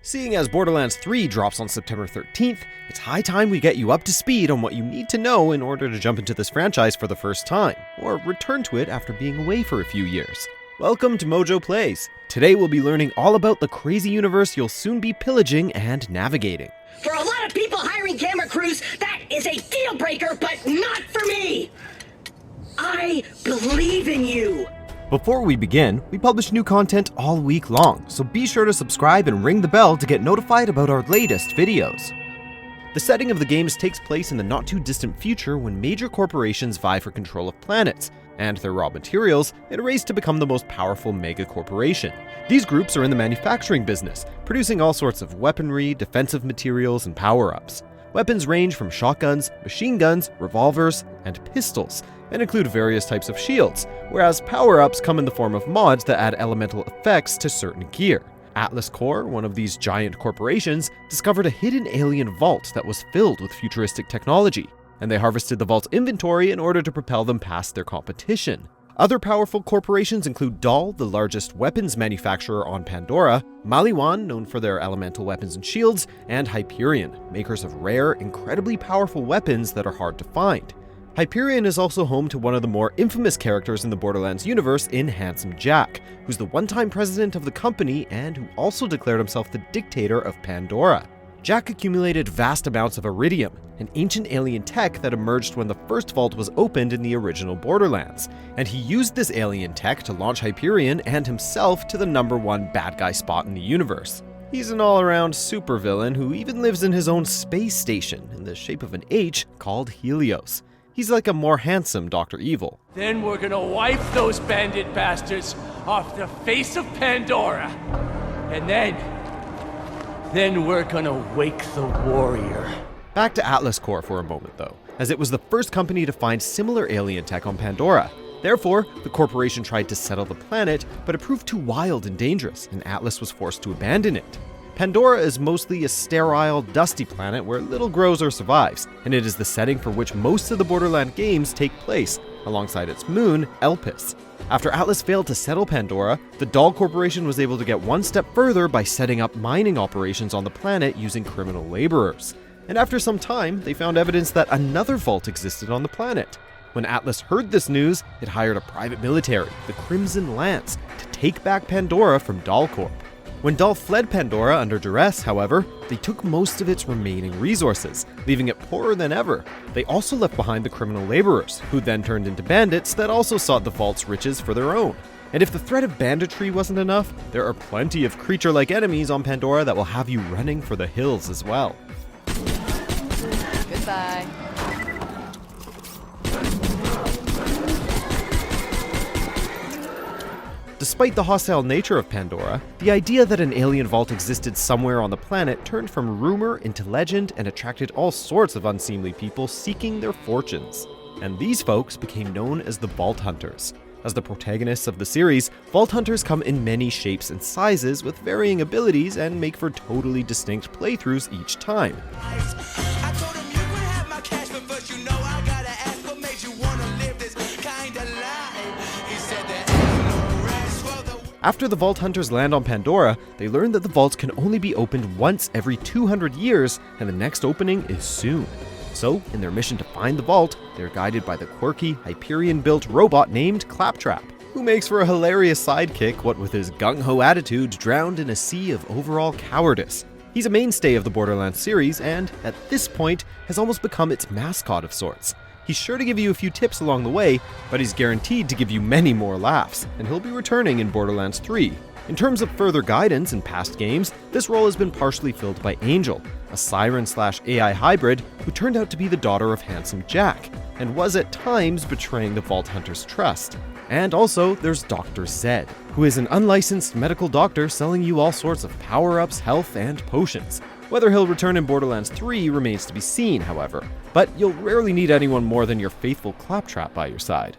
Seeing as Borderlands 3 drops on September 13th, it's high time we get you up to speed on what you need to know in order to jump into this franchise for the first time, or return to it after being away for a few years. Welcome to MojoPlays. Today we'll be learning all about the crazy universe you'll soon be pillaging and navigating. For a lot of people hiring camera crews, that is a deal breaker, but not for me! I believe in you! Before we begin, we publish new content all week long, so be sure to subscribe and ring the bell to get notified about our latest videos. The setting of the games takes place in the not-too-distant future when major corporations vie for control of planets, and their raw materials in a race to become the most powerful mega-corporation. These groups are in the manufacturing business, producing all sorts of weaponry, defensive materials, and power-ups. Weapons range from shotguns, machine guns, revolvers, and pistols, and include various types of shields, whereas power-ups come in the form of mods that add elemental effects to certain gear. Atlas Corp, one of these giant corporations, discovered a hidden alien vault that was filled with futuristic technology, and they harvested the vault's inventory in order to propel them past their competition. Other powerful corporations include Dahl, the largest weapons manufacturer on Pandora, Maliwan, known for their elemental weapons and shields, and Hyperion, makers of rare, incredibly powerful weapons that are hard to find. Hyperion is also home to one of the more infamous characters in the Borderlands universe in Handsome Jack, who's the one-time president of the company and who also declared himself the dictator of Pandora. Jack accumulated vast amounts of iridium, an ancient alien tech that emerged when the first vault was opened in the original Borderlands, and he used this alien tech to launch Hyperion and himself to the #1 bad guy spot in the universe. He's an all-around supervillain who even lives in his own space station in the shape of an H called Helios. He's like a more handsome Dr. Evil. Then we're gonna wipe those bandit bastards off the face of Pandora. And then we're gonna wake the warrior. Back to Atlas Corp for a moment though, as it was the first company to find similar alien tech on Pandora. Therefore, the corporation tried to settle the planet, but it proved too wild and dangerous, and Atlas was forced to abandon it. Pandora is mostly a sterile, dusty planet where little grows or survives, and it is the setting for which most of the Borderland games take place, alongside its moon, Elpis. After Atlas failed to settle Pandora, the Dahl Corporation was able to get one step further by setting up mining operations on the planet using criminal laborers. And after some time, they found evidence that another vault existed on the planet. When Atlas heard this news, it hired a private military, the Crimson Lance, to take back Pandora from Dahl Corp. When Dahl fled Pandora under duress, however, they took most of its remaining resources, leaving it poorer than ever. They also left behind the criminal laborers, who then turned into bandits that also sought the vault's riches for their own. And if the threat of banditry wasn't enough, there are plenty of creature-like enemies on Pandora that will have you running for the hills as well. Goodbye. Despite the hostile nature of Pandora, the idea that an alien vault existed somewhere on the planet turned from rumor into legend and attracted all sorts of unseemly people seeking their fortunes. And these folks became known as the Vault Hunters. As the protagonists of the series, Vault Hunters come in many shapes and sizes with varying abilities and make for totally distinct playthroughs each time. After the Vault Hunters land on Pandora, they learn that the vaults can only be opened once every 200 years, and the next opening is soon. So, in their mission to find the vault, they're guided by the quirky, Hyperion-built robot named Claptrap, who makes for a hilarious sidekick, what with his gung-ho attitude drowned in a sea of overall cowardice. He's a mainstay of the Borderlands series, and, at this point, has almost become its mascot of sorts. He's sure to give you a few tips along the way, but he's guaranteed to give you many more laughs, and he'll be returning in Borderlands 3. In terms of further guidance in past games, this role has been partially filled by Angel, a siren/AI hybrid who turned out to be the daughter of Handsome Jack, and was at times betraying the Vault Hunter's trust. And also, there's Dr. Zed, who is an unlicensed medical doctor selling you all sorts of power-ups, health, and potions. Whether he'll return in Borderlands 3 remains to be seen, however, but you'll rarely need anyone more than your faithful Claptrap by your side.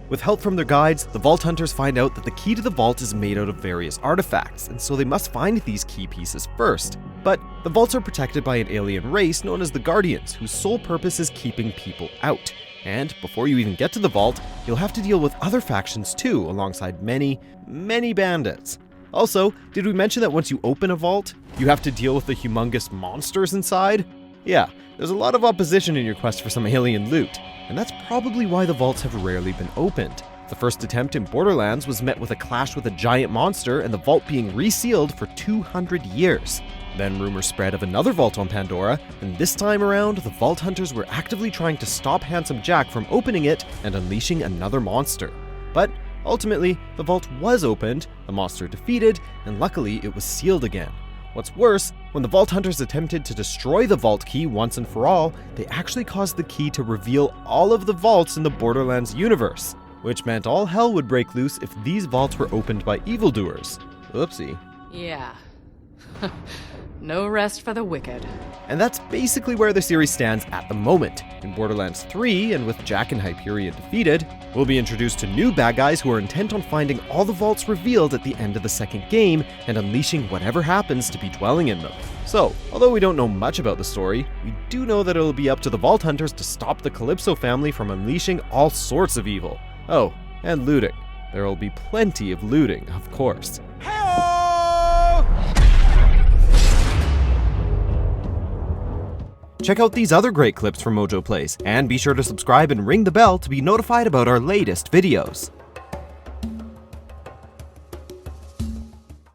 With help from their guides, the Vault Hunters find out that the key to the vault is made out of various artifacts, and so they must find these key pieces first. But the vaults are protected by an alien race known as the Guardians, whose sole purpose is keeping people out. And before you even get to the vault, you'll have to deal with other factions too, alongside many, many bandits. Also, did we mention that once you open a vault, you have to deal with the humongous monsters inside? Yeah, there's a lot of opposition in your quest for some alien loot, and that's probably why the vaults have rarely been opened. The first attempt in Borderlands was met with a clash with a giant monster and the vault being resealed for 200 years. Then rumors spread of another vault on Pandora, and this time around, the Vault Hunters were actively trying to stop Handsome Jack from opening it and unleashing another monster. But ultimately, the vault was opened, the monster defeated, and luckily it was sealed again. What's worse, when the Vault Hunters attempted to destroy the vault key once and for all, they actually caused the key to reveal all of the vaults in the Borderlands universe, which meant all hell would break loose if these vaults were opened by evildoers. Oopsie. Yeah. No rest for the wicked. And that's basically where the series stands at the moment. In Borderlands 3, and with Jack and Hyperion defeated, we'll be introduced to new bad guys who are intent on finding all the vaults revealed at the end of the second game and unleashing whatever happens to be dwelling in them. So, although we don't know much about the story, we do know that it'll be up to the Vault Hunters to stop the Calypso family from unleashing all sorts of evil. Oh, and looting. There will be plenty of looting, of course. Check out these other great clips from MojoPlays, and be sure to subscribe and ring the bell to be notified about our latest videos.